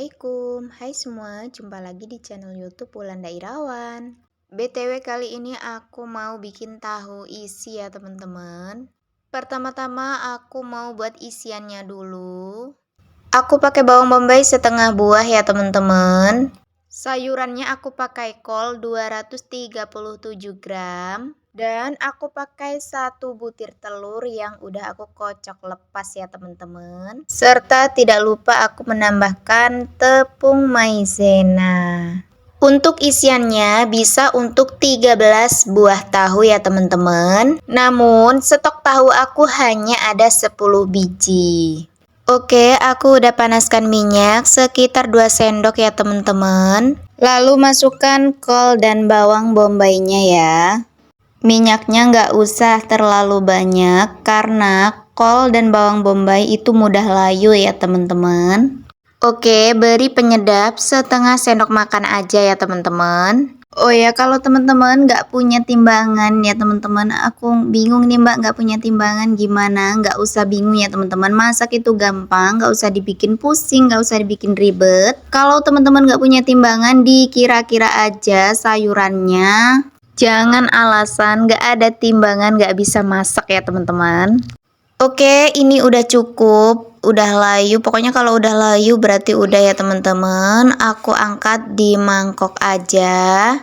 Assalamualaikum, hai semua, jumpa lagi di channel YouTube Wulanda Irawan. BTW kali ini aku mau bikin tahu isi ya teman-teman. Pertama-tama aku mau buat isiannya dulu. Aku pakai bawang bombay setengah buah ya teman-teman. Sayurannya aku pakai kol 237 gram. Dan aku pakai 1 butir telur yang udah aku kocok lepas ya teman-teman. Serta tidak lupa aku menambahkan tepung maizena. Untuk isiannya bisa untuk 13 buah tahu ya teman-teman. Namun stok tahu aku hanya ada 10 biji. Oke, aku udah panaskan minyak sekitar 2 sendok ya teman-teman. Lalu masukkan kol dan bawang bombaynya ya. Minyaknya nggak usah terlalu banyak karena kol dan bawang bombay itu mudah layu ya teman-teman. Oke, beri penyedap setengah sendok makan aja ya teman-teman. Oh ya, kalau teman-teman nggak punya timbangan ya teman-teman, aku bingung nih mbak nggak punya timbangan gimana, nggak usah bingung ya teman-teman, masak itu gampang, nggak usah dibikin pusing, nggak usah dibikin ribet. Kalau teman-teman nggak punya timbangan, dikira-kira aja sayurannya. Jangan alasan gak ada timbangan gak bisa masak ya teman-teman. Oke, ini udah cukup, udah layu. Pokoknya kalau udah layu berarti udah ya teman-teman. Aku angkat di mangkok aja.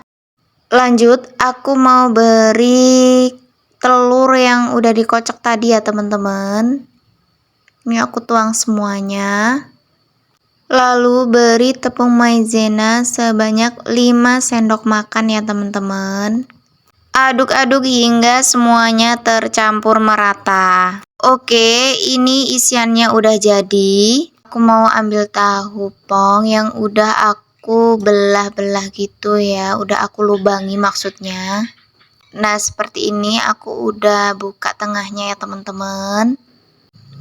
Lanjut, aku mau beri telur yang udah dikocok tadi ya teman-teman. Ini aku tuang semuanya. Lalu beri tepung maizena sebanyak 5 sendok makan ya teman-teman. Aduk-aduk hingga semuanya tercampur merata. Oke, ini isiannya udah jadi. Aku mau ambil tahu pong yang udah aku belah-belah gitu ya. Udah aku lubangi maksudnya. Nah, seperti ini aku udah buka tengahnya ya teman-teman.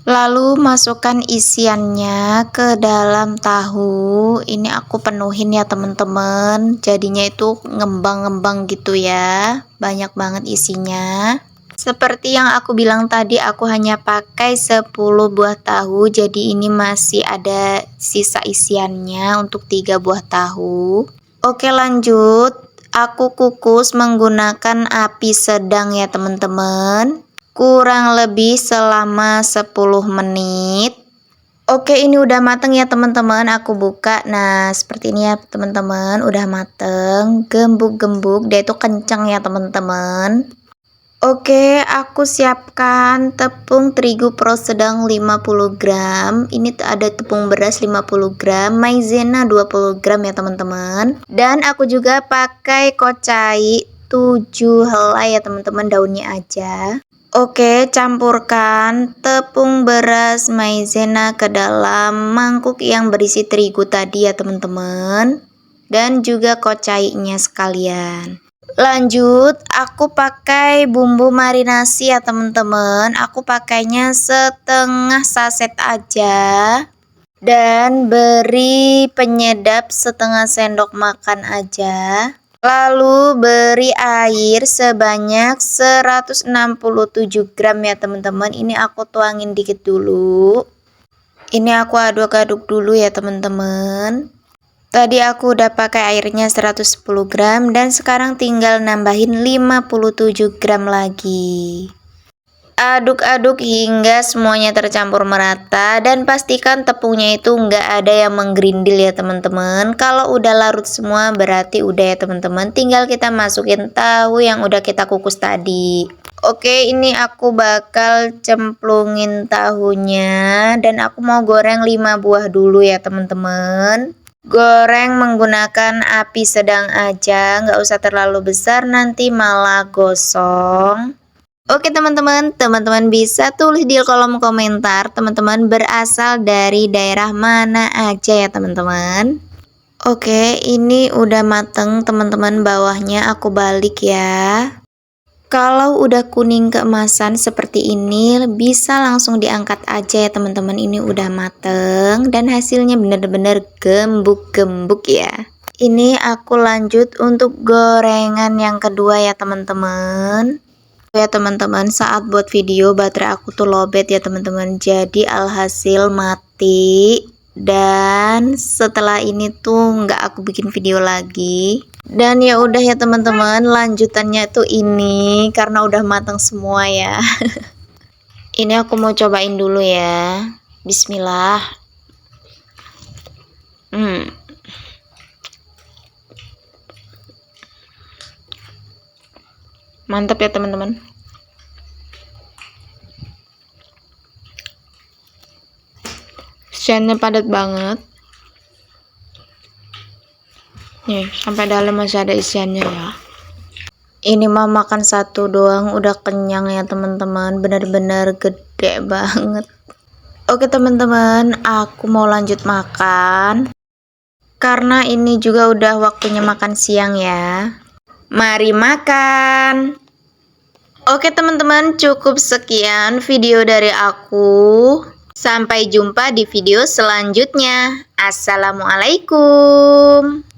Lalu masukkan isiannya ke dalam tahu. Ini aku penuhin ya teman-teman. Jadinya itu ngembang-ngembang gitu ya. Banyak banget isinya. Seperti yang aku bilang tadi, aku hanya pakai 10 buah tahu. Jadi ini masih ada sisa isiannya untuk 3 buah tahu. Oke, lanjut. Aku kukus menggunakan api sedang ya teman-teman. Kurang lebih selama 10 menit. Oke, ini udah mateng ya teman-teman. Aku buka. Nah, seperti ini ya teman-teman. Udah mateng. Gembuk-gembuk. Dia itu kencang ya teman-teman. Oke, aku siapkan tepung terigu pro sedang 50 gram. Ini ada tepung beras 50 gram. Maizena 20 gram ya teman-teman. Dan aku juga pakai kocai 7 helai ya teman-teman. Daunnya aja. Oke, campurkan tepung beras maizena ke dalam mangkuk yang berisi terigu tadi ya teman-teman. Dan juga kocainya sekalian. Lanjut, aku pakai bumbu marinasi ya teman-teman. Aku pakainya setengah saset aja. Dan beri penyedap setengah sendok makan aja. Lalu beri air sebanyak 167 gram ya teman-teman. Ini aku tuangin dikit dulu. Ini aku aduk-aduk dulu ya teman-teman. Tadi aku udah pakai airnya 110 gram dan sekarang tinggal nambahin 57 gram lagi. Aduk-aduk hingga semuanya tercampur merata dan pastikan tepungnya itu nggak ada yang menggerindil ya teman-teman. Kalau udah larut semua berarti udah ya teman-teman. Tinggal kita masukin tahu yang udah kita kukus tadi. Oke, ini aku bakal cemplungin tahunya dan aku mau goreng 5 buah dulu ya teman-teman. Goreng menggunakan api sedang aja, nggak usah terlalu besar nanti malah gosong. Oke teman-teman bisa tulis di kolom komentar teman-teman berasal dari daerah mana aja ya teman-teman. Oke, ini udah mateng teman-teman, bawahnya aku balik ya. Kalau udah kuning keemasan seperti ini bisa langsung diangkat aja ya teman-teman. Ini udah mateng dan hasilnya bener-bener gembuk-gembuk ya. Ini aku lanjut untuk gorengan yang kedua ya teman-teman. Ya teman-teman, saat buat video baterai aku tuh lowbat ya teman-teman, jadi alhasil mati. Dan setelah ini tuh nggak aku bikin video lagi. Dan ya udah ya teman-teman, lanjutannya tuh ini karena udah matang semua ya. Ini aku mau cobain dulu ya. Bismillah. Mantap ya teman-teman. Isiannya padat banget. Nih, sampai dalam masih ada isiannya ya. Ini mah makan satu doang udah kenyang ya teman-teman. Bener-bener gede banget. Oke teman-teman, aku mau lanjut makan. Karena ini juga udah waktunya makan siang ya. Mari makan. Oke teman-teman, cukup sekian video dari aku. Sampai jumpa di video selanjutnya. Assalamualaikum.